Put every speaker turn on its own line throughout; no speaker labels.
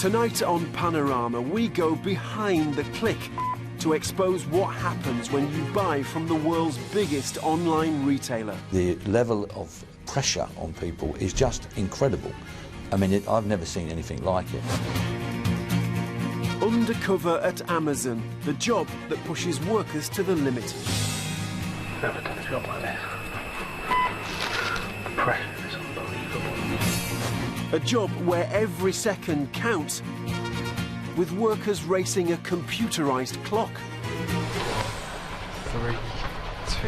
Tonight on Panorama, we go behind the click to expose what happens when you buy from the world's biggest online retailer.
The level of pressure on people is just incredible. I mean, I've never seen anything like it.
Undercover at Amazon, the job that pushes workers to the limit.
Never done a job like this. The pressure is unbelievable.
A job where every second counts, with workers racing a computerised clock.
3, 2,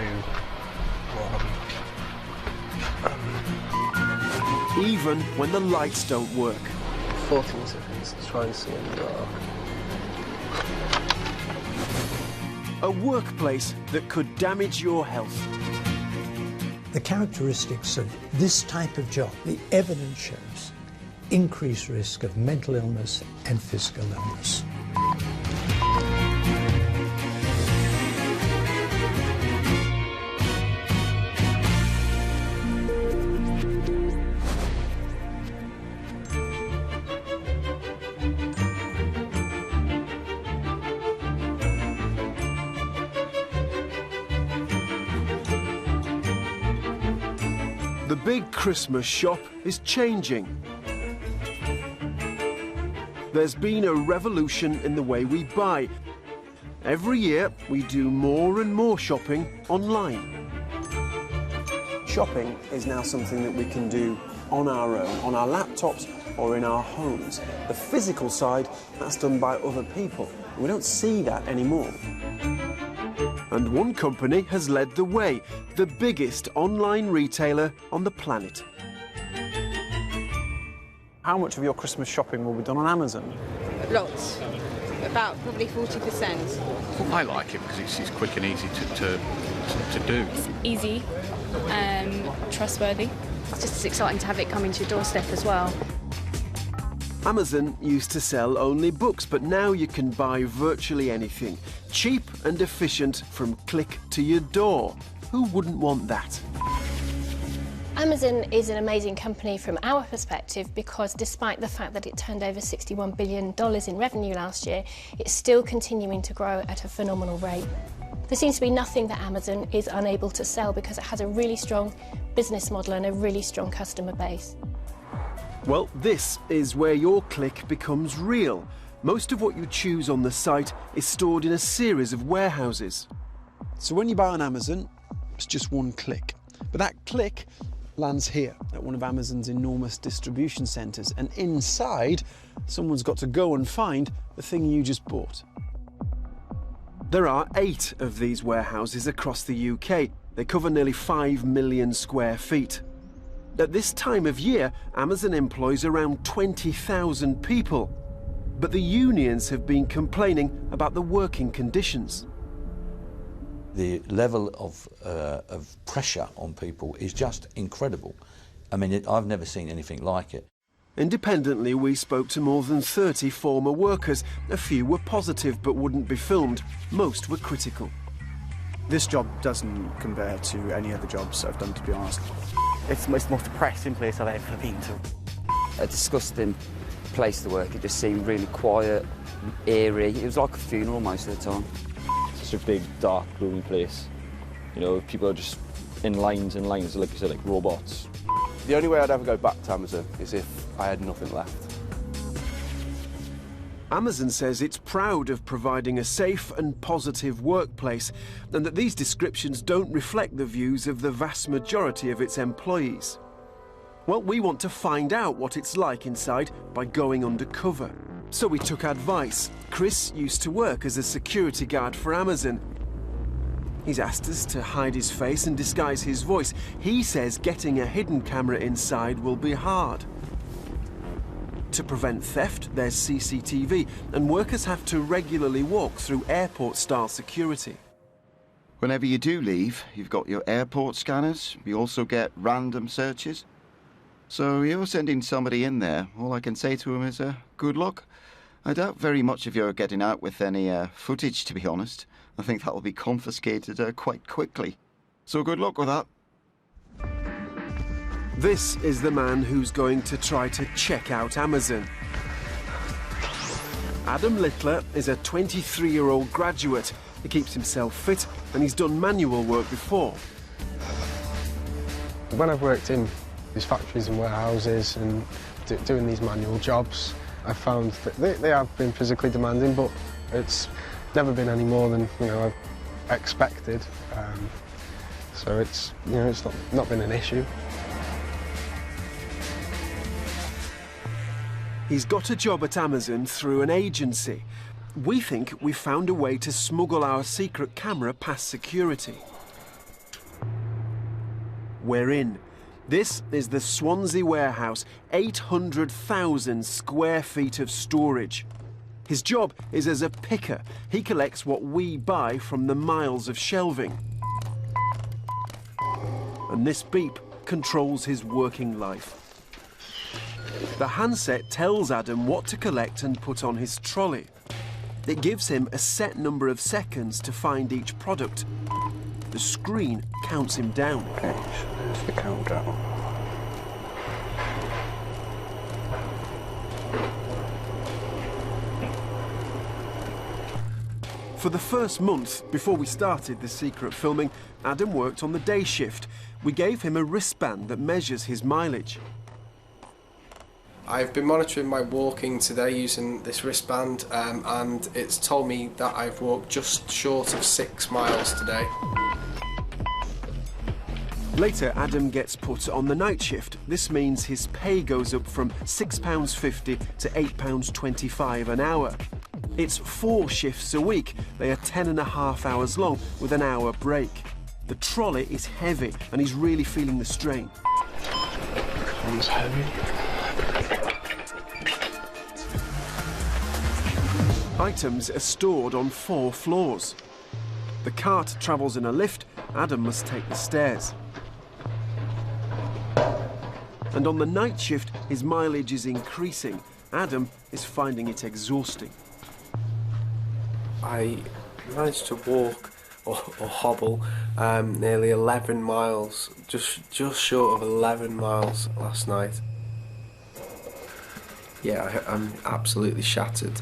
1.
Even when the lights don't work.
14 seconds to try and see in the dark.
A workplace that could damage your health.
The characteristics of this type of job, the evidence shows, increased risk of mental illness and physical illness.
The big Christmas shop is changing. There's been a revolution in the way we buy. Every year, we do more and more shopping online. Shopping is now something that we can do on our own, on our laptops or in our homes. The physical side, that's done by other people. We don't see that anymore. And one company has led the way, the biggest online retailer on the planet. How much of your Christmas shopping will be done on Amazon?
Lots. About probably 40%.
I like it because it's quick and easy to do.
It's easy, trustworthy.
It's just as exciting to have it come into your doorstep as well.
Amazon used to sell only books, but now you can buy virtually anything. Cheap and efficient from click to your door. Who wouldn't want that?
Amazon is an amazing company from our perspective because despite the fact that it turned over $61 billion in revenue last year, it's still continuing to grow at a phenomenal rate. There seems to be nothing that Amazon is unable to sell because it has a really strong business model and a really strong customer base.
Well, this is where your click becomes real. Most of what you choose on the site is stored in a series of warehouses.
So when you buy on Amazon, it's just one click. But that click lands here at one of Amazon's enormous distribution centres, and inside, someone's got to go and find the thing you just bought.
There are 8 of these warehouses across the UK. They cover nearly 5 million square feet. At this time of year, Amazon employs around 20,000 people. But the unions have been complaining about the working conditions.
The level of pressure on people is just incredible. I mean, I've never seen anything like it.
Independently, we spoke to more than 30 former workers. A few were positive but wouldn't be filmed. Most were critical.
This job doesn't compare to any other jobs I've done, to be honest.
It's the most depressing place I've ever been to.
A disgusting place to work. It just seemed really quiet, eerie. It was like a funeral most of the time.
Such a big, dark, gloomy place. You know, people are just in lines and lines, like you said, like robots.
The only way I'd ever go back to Amazon is if I had nothing left.
Amazon says it's proud of providing a safe and positive workplace, and that these descriptions don't reflect the views of the vast majority of its employees. Well, we want to find out what it's like inside by going undercover. So we took advice. Chris used to work as a security guard for Amazon. He's asked us to hide his face and disguise his voice. He says getting a hidden camera inside will be hard. To prevent theft, there's CCTV, and workers have to regularly walk through airport-style security.
Whenever you do leave, you've got your airport scanners. You also get random searches. So you're sending somebody in there. All I can say to him is, good luck. I doubt very much if you're getting out with any footage, to be honest. I think that will be confiscated quite quickly. So good luck with that.
This is the man who's going to try to check out Amazon. Adam Littler is a 23-year-old graduate. He keeps himself fit and he's done manual work before.
When I've worked in these factories and warehouses and doing these manual jobs, I've found that they have been physically demanding, but it's never been any more than I've expected. So it's it's not been an issue.
He's got a job at Amazon through an agency. We think we've found a way to smuggle our secret camera past security. We're in. This is the Swansea warehouse, 800,000 square feet of storage. His job is as a picker. He collects what we buy from the miles of shelving. And this beep controls his working life. The handset tells Adam what to collect and put on his trolley. It gives him a set number of seconds to find each product. The screen counts him down.
Okay, so there's the countdown.
For the first month, before we started the secret filming, Adam worked on the day shift. We gave him a wristband that measures his mileage.
I've been monitoring my walking today using this wristband, and it's told me that I've walked just short of 6 miles today.
Later, Adam gets put on the night shift. This means his pay goes up from £6.50 to £8.25 an hour. It's 4 shifts a week. They are 10.5 hours long with an hour break. The trolley is heavy and he's really feeling the strain.
Comes heavy.
Items are stored on 4 floors. The cart travels in a lift. Adam must take the stairs. And on the night shift, his mileage is increasing. Adam is finding it exhausting.
I managed to walk or hobble nearly 11 miles, just short of 11 miles last night. Yeah, I'm absolutely shattered.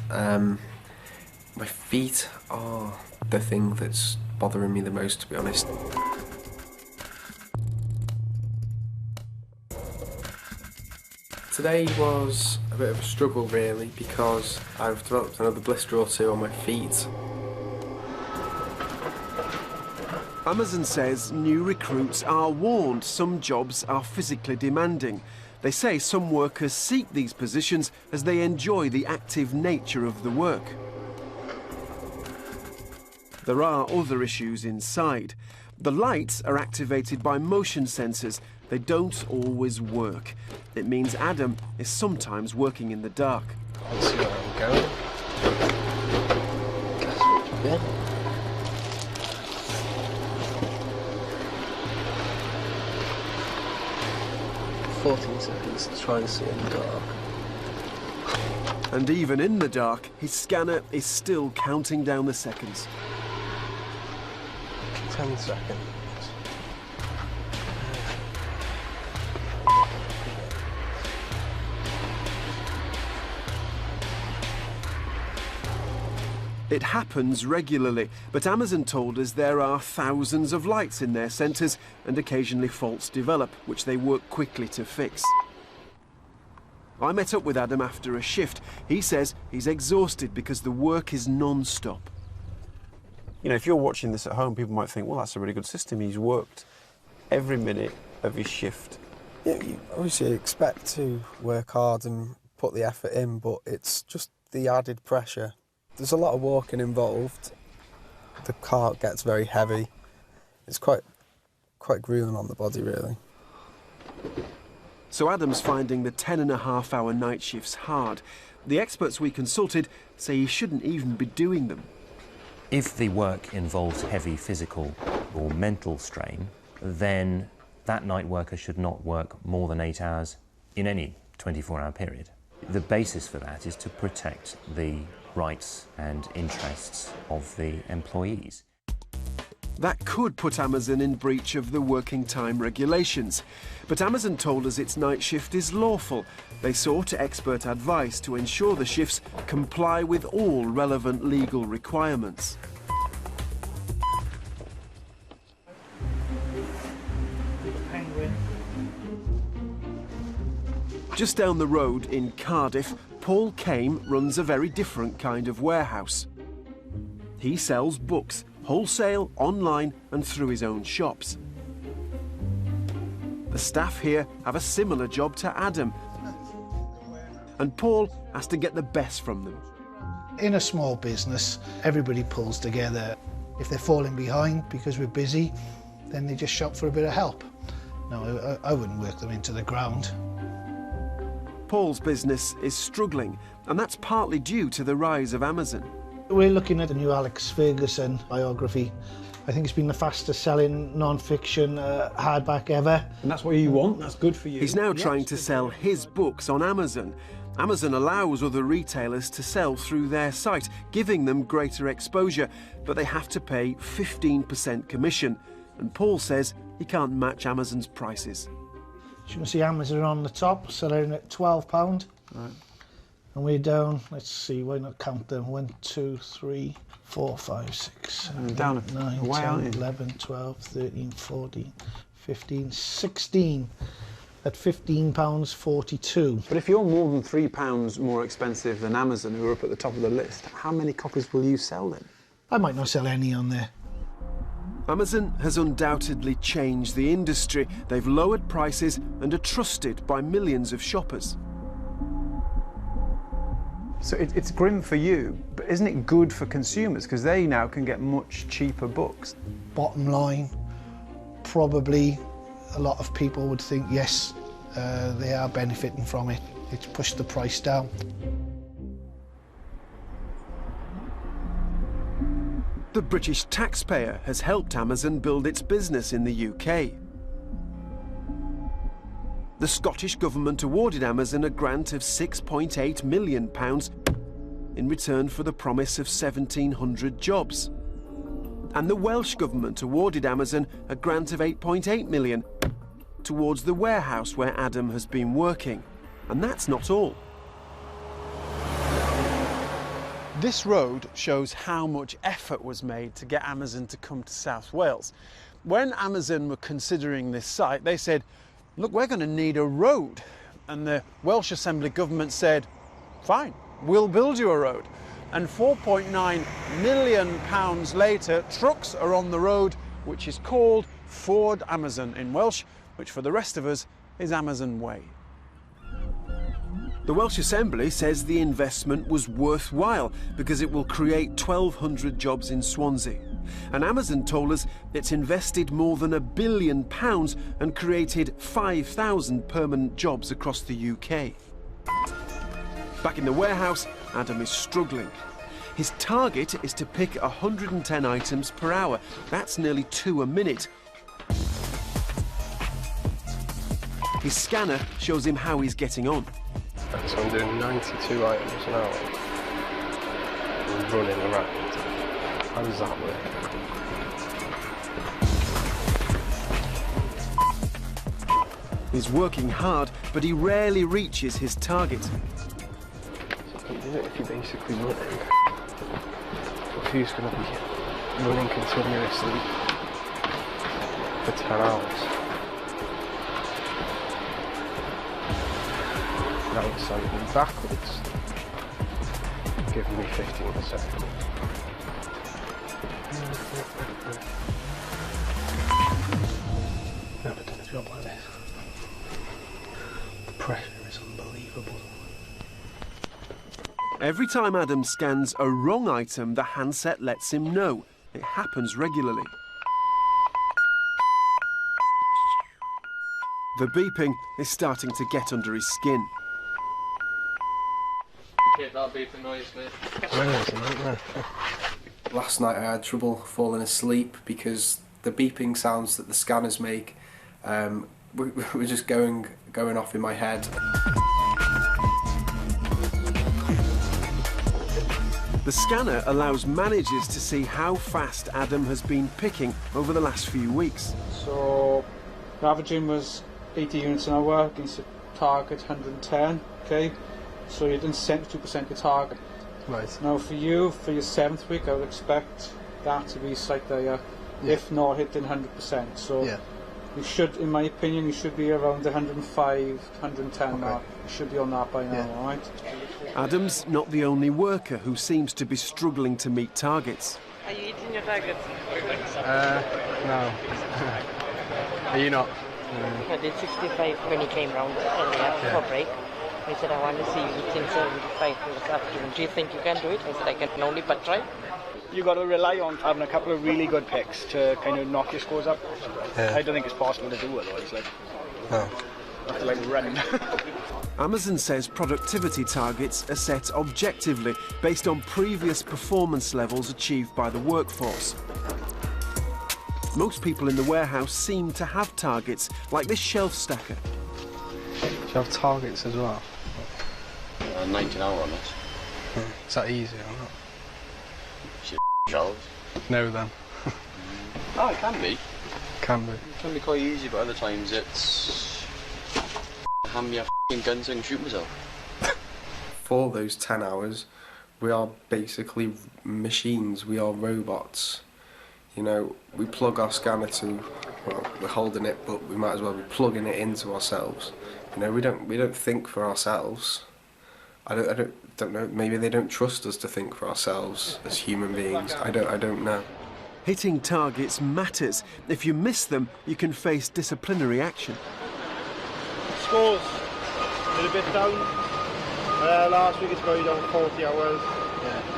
My feet are the thing that's bothering me the most, to be honest. Today was a bit of a struggle really, because I've developed another blister or 2 on my feet.
Amazon says new recruits are warned some jobs are physically demanding. They say some workers seek these positions as they enjoy the active nature of the work. There are other issues inside. The lights are activated by motion sensors. They don't always work. It means Adam is sometimes working in the dark.
Let's see where I'm going. Guess which bit? "14 seconds to try and see in the dark."
And even in the dark, his scanner is still counting down the seconds.
10 seconds.
It happens regularly, but Amazon told us there are thousands of lights in their centres and occasionally faults develop, which they work quickly to fix. I met up with Adam after a shift. He says he's exhausted because the work is non-stop.
You know, if you're watching this at home, people might think, well, that's a really good system. He's worked every minute of his shift.
Yeah, you obviously expect to work hard and put the effort in, but it's just the added pressure. There's a lot of walking involved. The cart gets very heavy. It's quite grueling on the body, really.
So Adam's finding the 10.5-hour night shifts hard. The experts we consulted say he shouldn't even be doing them.
If the work involves heavy physical or mental strain, then that night worker should not work more than 8 hours in any 24-hour period. The basis for that is to protect the rights and interests of the employees.
That could put Amazon in breach of the working time regulations. But Amazon told us its night shift is lawful. They sought expert advice to ensure the shifts comply with all relevant legal requirements. Just down the road in Cardiff, Paul Kame runs a very different kind of warehouse. He sells books, wholesale, online and through his own shops. The staff here have a similar job to Adam, and Paul has to get the best from them.
In a small business, everybody pulls together. If they're falling behind because we're busy, then they just shop for a bit of help. No, I wouldn't work them into the ground.
Paul's business is struggling, and that's partly due to the rise of Amazon.
We're looking at the new Alex Ferguson biography. I think it's been the fastest selling non-fiction hardback ever.
And that's what you want, that's good for you.
He's now trying to sell his books on Amazon. Amazon allows other retailers to sell through their site, giving them greater exposure, but they have to pay 15% commission. And Paul says he can't match Amazon's prices.
You can see Amazon on the top, selling at £12.
Right.
And we're down, let's see, why not count them? 1, 2, 3, 4, 5, 6, 7,
down
8, 9,
away,
10, 11, 12, 13, 14, 15, 16. At £15.42.
But if you're more than £3 more expensive than Amazon, who are up at the top of the list, how many copies will you sell then?
I might not sell any on there.
Amazon has undoubtedly changed the industry. They've lowered prices and are trusted by millions of shoppers.
So it's grim for you, but isn't it good for consumers? Because they now can get much cheaper books.
Bottom line, probably a lot of people would think, yes, they are benefiting from it. It's pushed the price down.
The British taxpayer has helped Amazon build its business in the UK. The Scottish Government awarded Amazon a grant of £6.8 million in return for the promise of 1,700 jobs. And the Welsh Government awarded Amazon a grant of £8.8 million towards the warehouse where Adam has been working. And that's not all.
This road shows how much effort was made to get Amazon to come to South Wales. When Amazon were considering this site, they said, look, we're going to need a road. And the Welsh Assembly government said, fine, we'll build you a road. And £4.9 million later, trucks are on the road, which is called Ford Amazon in Welsh, which for the rest of us is Amazon Way.
The Welsh Assembly says the investment was worthwhile because it will create 1,200 jobs in Swansea. And Amazon told us it's invested more than £1 billion and created 5,000 permanent jobs across the UK. Back in the warehouse, Adam is struggling. His target is to pick 110 items per hour. That's nearly 2 a minute. His scanner shows him how he's getting on.
So I'm doing 92 items an hour. I'm running around. How does that work?
He's working hard, but he rarely reaches his target.
So you can do it if you're basically running. But who's going to be running continuously for 10 hours? Now it's sending backwards, giving me 15%. Never done a job like this. The pressure is unbelievable.
Every time Adam scans a wrong item, the handset lets him know. It happens regularly. The beeping is starting to get under his skin.
Hate that beeping noise, mate.
Last night I had trouble falling asleep because the beeping sounds that the scanners make were just going off in my head.
The The scanner allows managers to see how fast Adam has been picking over the last few weeks.
So, the averaging was 80 units an hour against a target 110, okay? So you're doing 72% your target.
Right.
Now for you, for your 7th week, I would expect that to be slightly higher, if not hitting 100%. So you should, in my opinion, you should be around the 105, 110 mark. You should be on that by now, alright?
Adam's not the only worker who seems to be struggling to meet targets.
Are you eating your targets?
No. Are you not?
I did 65 when he came round earlier for break. He said, I want to see you eating 75 for this afternoon. Do you think you can do it? I said, I can only but try.
You've got to rely on having a couple of really good picks to kind of knock your scores up. I don't think it's possible to do otherwise. Like,
no.
You have to like run.
Amazon says productivity targets are set objectively based on previous performance levels achieved by the workforce. Most people in the warehouse seem to have targets, like this shelf stacker.
Do you have targets as well?
90 an hour on it.
Is that easy or not?
Shit shelves.
No then.
Oh, it can be.
Can be.
It can be quite easy, but other times it's hand me a guns and shoot myself.
For those 10 hours, we are basically machines, we are robots. You know, we plug our scanner to, well, we're holding it, but we might as well be plugging it into ourselves. You know, we don't think for ourselves. I don't know. Maybe they don't trust us to think for ourselves as human beings. I don't know.
Hitting targets matters. If you miss them, you can face disciplinary action.
Scores a little bit down. Last week it's going down 40 hours.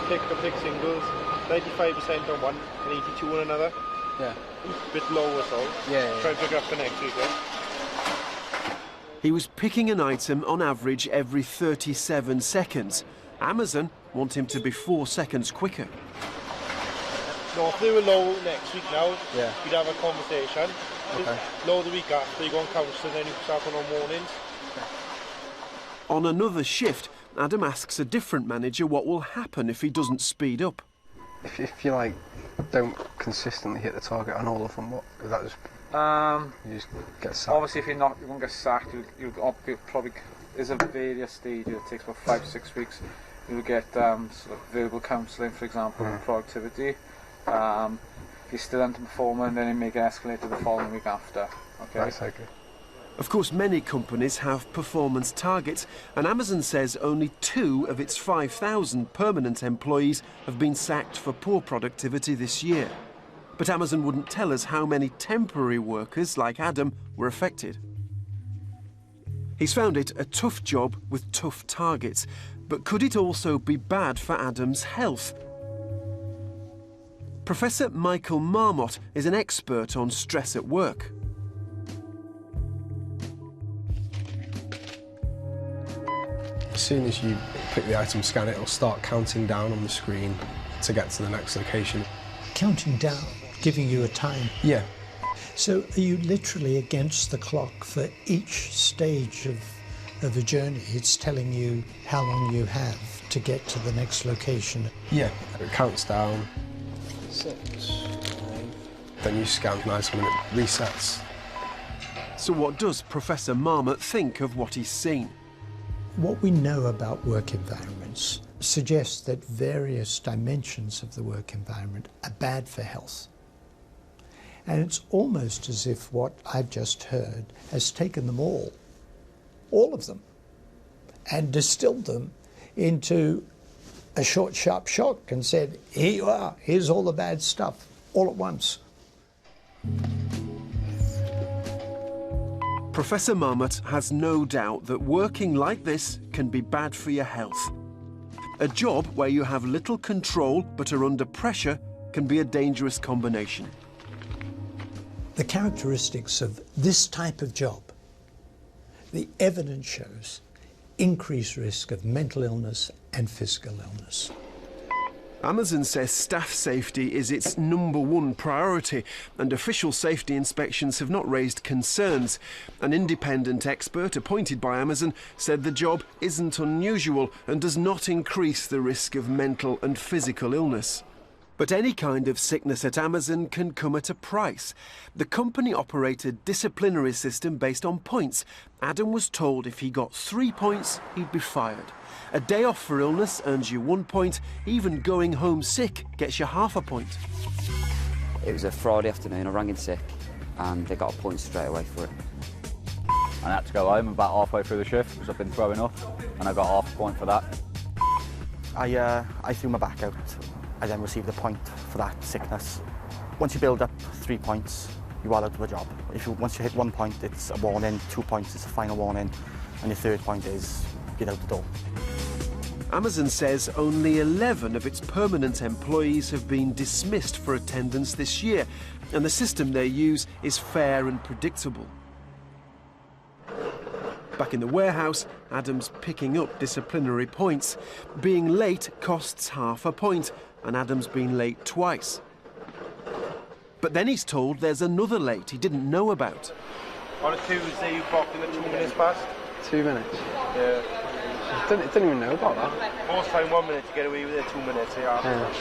Pick singles. 95% on one and 82 on another.
Yeah.
Bit lower, so. Try and pick it up for next week.
He was picking an item on average every 37 seconds. Amazon want him to be 4 seconds quicker.
No, if they were low next week now, we'd have a conversation.
Okay.
Low the week after, you go on council and then you start on mornings.
On another shift, Adam asks a different manager what will happen if he doesn't speed up.
If you like don't consistently hit the target on all of them, what is that? Just you just get sacked.
Obviously, if you won't get sacked. You'll probably. There's a various stages. It takes about 5 to 6 weeks. You'll get sort of verbal counselling, for example, and productivity. If you're still underperforming, then it may get escalated the following week after. Okay.
That's okay.
Of course, many companies have performance targets, and Amazon says only 2 of its 5,000 permanent employees have been sacked for poor productivity this year. But Amazon wouldn't tell us how many temporary workers, like Adam, were affected. He's found it a tough job with tough targets, but could it also be bad for Adam's health? Professor Michael Marmot is an expert on stress at work.
As soon as you pick the item, scan it, it'll start counting down on the screen to get to the next location.
Counting down, giving you a time?
Yeah.
So are you literally against the clock for each stage of a journey? It's telling you how long you have to get to the next location?
Yeah, it counts down. 6, 9. Then you scan the item and it resets.
So what does Professor Marmot think of what he's seen?
What we know about work environments suggests that various dimensions of the work environment are bad for health. And it's almost as if what I've just heard has taken them all of them, and distilled them into a short, sharp shock and said, here you are, here's all the bad stuff, all at once.
Professor Marmot has no doubt that working like this can be bad for your health. A job where you have little control but are under pressure can be a dangerous combination.
The characteristics of this type of job, the evidence shows increased risk of mental illness and physical illness.
Amazon says staff safety is its #1 priority, and official safety inspections have not raised concerns. An independent expert appointed by Amazon said the job isn't unusual and does not increase the risk of mental and physical illness. But any kind of sickness at Amazon can come at a price. The company operate a disciplinary system based on points. Adam was told if he got 3 points, he'd be fired. A day off for illness earns you 1 point. Even going home sick gets you half a point.
It was a Friday afternoon, I rang in sick, and they got a point straight away for it.
I had to go home about halfway through the shift because I've been throwing up, and I got half a point for that.
I threw my back out. I then received a point for that sickness. Once you build up 3 points, you are out of a job. Once you hit 1 point, it's a warning, 2 points, it's a final warning, and your 3rd point is get out the door.
Amazon says only 11 of its permanent employees have been dismissed for attendance this year, and the system they use is fair and predictable. Back in the warehouse, Adam's picking up disciplinary points. Being late costs half a point, and Adam's been late twice. But then he's told there's another late he didn't know about.
On a Tuesday, you clocked in at 2 minutes past.
2 minutes?
Yeah.
I didn't even know about that.
Most time 1 minute to get away with it, 2 minutes, yeah.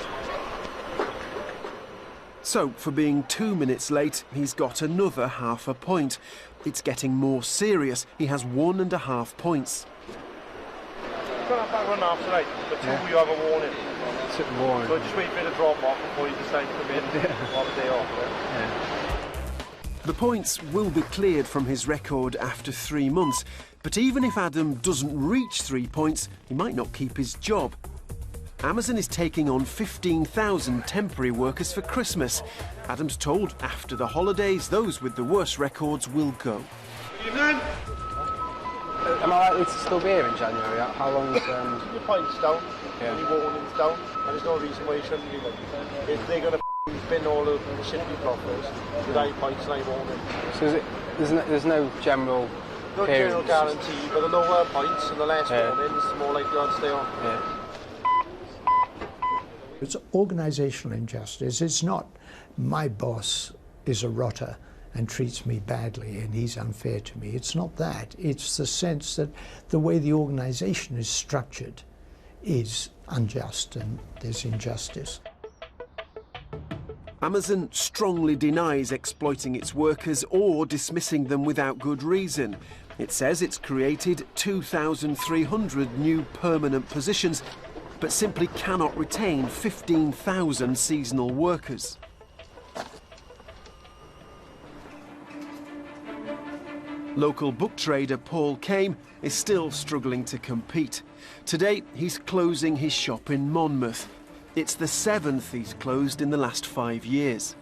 So, for being 2 minutes late, he's got another half a point. It's getting more serious. He has 1.5 points.
You've got that back run after tonight, but two you have a warning.
Warning.
So just wait for it to drop off before you decide to come in on the day off.
The points will be cleared from his record after 3 months, but even if Adam doesn't reach 3 points, he might not keep his job. Amazon is taking on 15,000 temporary workers for Christmas. Adam's told after the holidays, those with the worst records will go.
Evening.
Am I likely to still be here in January? How long?
Your points down, and your warnings down, and there's no reason why you shouldn't be like. If they're going to bin all of the shit you've got first, with 8 points and 8 warnings.
So there's no general...
No general guarantee, but the lower points and the less warnings, the more likely I'd stay on.
Yeah.
It's organisational injustice. It's not my boss is a rotter and treats me badly and he's unfair to me. It's not that. It's the sense that the way the organisation is structured is unjust and there's injustice.
Amazon strongly denies exploiting its workers or dismissing them without good reason. It says it's created 2,300 new permanent positions, but simply cannot retain 15,000 seasonal workers. Local book trader Paul Kame is still struggling to compete. Today, he's closing his shop in Monmouth. It's the 7th he's closed in the last 5 years.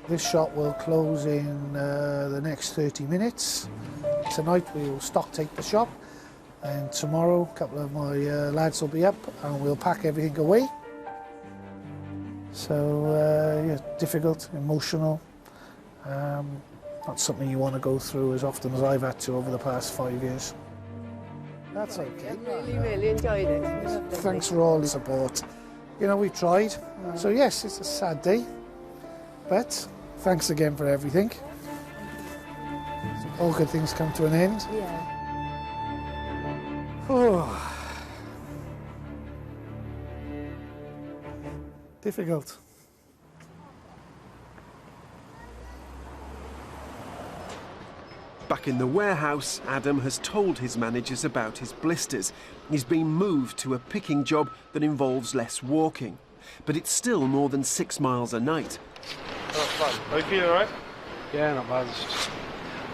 This shop will close in the next 30 minutes. Tonight we'll stock take the shop, and tomorrow a couple of my lads will be up and we'll pack everything away. So yeah, difficult, emotional. Not something you want to go through as often as I've had to over the past 5 years. That's okay.
Really enjoyed it.
Thanks for all the support. You know, we tried. So yes, it's a sad day, but thanks again for everything. All good things come to an end.
Yeah.
Oh. Difficult.
Back in the warehouse, Adam has told his managers about his blisters. He's been moved to a picking job that involves less walking. But it's still more than 6 miles a night.
Oh, are you feeling alright?
Yeah, not bad. It's just,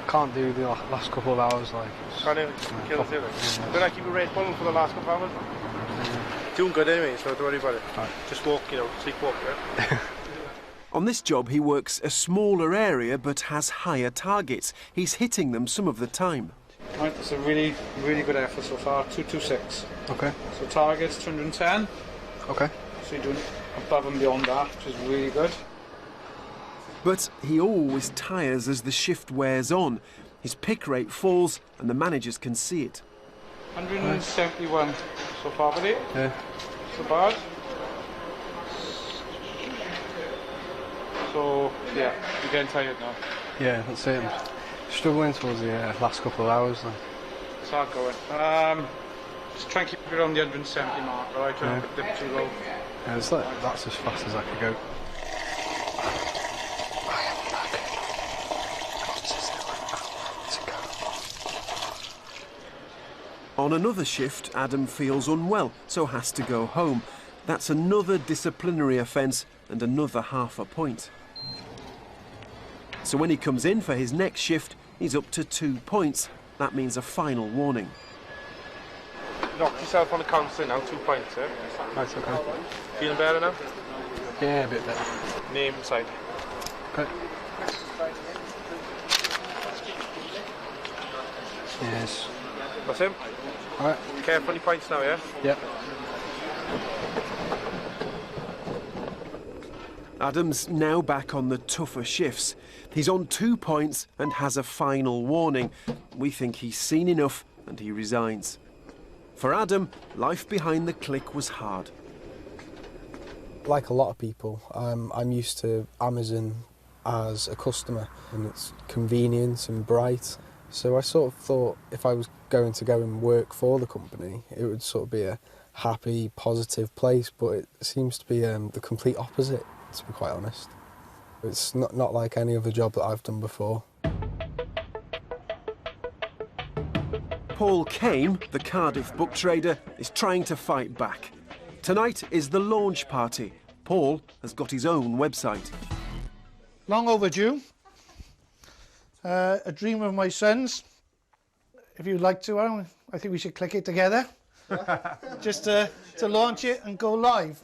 can't do the last couple of hours. Like,
can't even kill the feeling. Don't I keep a Red Bull for the last couple of hours? Doing good anyway, so don't worry about it. Right. Just walk, you know, sleepwalk, yeah?
On this job, he works a smaller area but has higher targets. He's hitting them some of the time.
Right, it's a really, really good effort so far, 226.
Okay.
So target's 210.
Okay.
So you're doing above and beyond that, which is really good.
But he always tires as the shift wears on. His pick rate falls and the managers can see it.
171 so far, buddy.
Yeah.
so bad. So, yeah, you're getting tired now.
Yeah, that's it. I'm struggling towards the last couple of hours.
It's hard going. Just try and keep it around the 170 mark, alright? Try not to dip too low.
Yeah, it's like, that's as fast as I could go.
On another shift, Adam feels unwell, so has to go home. That's another disciplinary offence and another half a point. So when he comes in for his next shift, he's up to 2 points. That means a final warning.
Knock yourself on the counselling now, 2 points, yeah?
Right, okay.
Feeling better now?
Yeah, a bit better.
Name side.
Okay. Yes.
That's him?
Alright.
Careful on your points now, yeah?
Yep.
Adam's now back on the tougher shifts. He's on 2 points and has a final warning. We think he's seen enough and he resigns. For Adam, life behind the click was hard.
Like a lot of people, I'm used to Amazon as a customer, and it's convenient and bright. So I sort of thought if I was going to go and work for the company, it would sort of be a happy, positive place, but it seems to be the complete opposite, to be quite honest. It's not like any other job that I've done before.
Paul Kane, the Cardiff book trader, is trying to fight back. Tonight is the launch party. Paul has got his own website.
Long overdue. A dream of my son's. If you'd like to, I think we should click it together. Just to launch it and go live.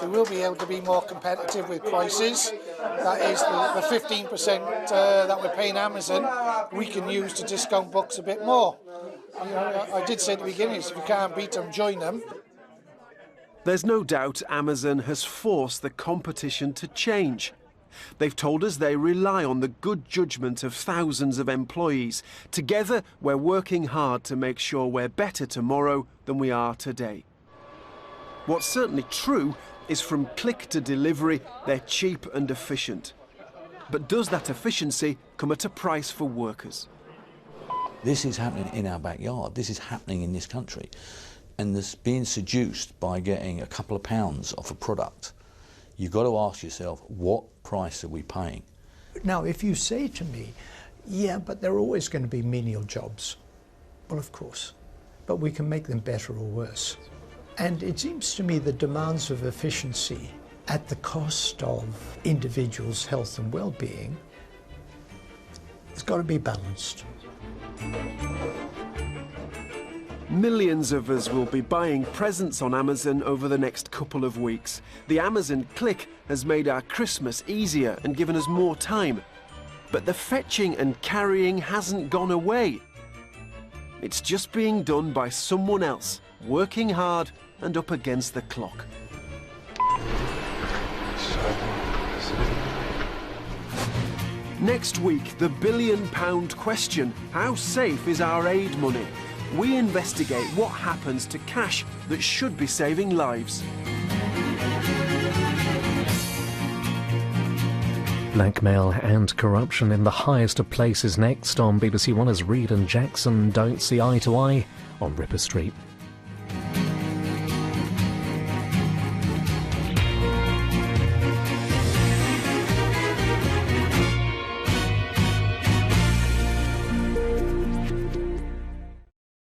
We will be able to be more competitive with prices. That is the 15% that we're paying Amazon, we can use to discount books a bit more. You know, I did say at the beginning, if you can't beat them, join them.
There's no doubt Amazon has forced the competition to change. They've told us they rely on the good judgment of thousands of employees. Together, we're working hard to make sure we're better tomorrow than we are today. What's certainly true is from click to delivery, they're cheap and efficient. But does that efficiency come at a price for workers?
This is happening in our backyard. This is happening in this country. And this being seduced by getting a couple of pounds off a product, you've got to ask yourself, what price are we paying?
Now, if you say to me, yeah, but there are always going to be menial jobs. Well, of course, but we can make them better or worse. And it seems to me the demands of efficiency at the cost of individuals' health and well-being, it's got to be balanced.
Millions of us will be buying presents on Amazon over the next couple of weeks. The Amazon click has made our Christmas easier and given us more time. But the fetching and carrying hasn't gone away. It's just being done by someone else, working hard and up against the clock. Next week, the billion-pound question: how safe is our aid money? We investigate what happens to cash that should be saving lives.
Blackmail and corruption in the highest of places next on BBC One as Reed and Jackson don't see eye to eye on Ripper Street.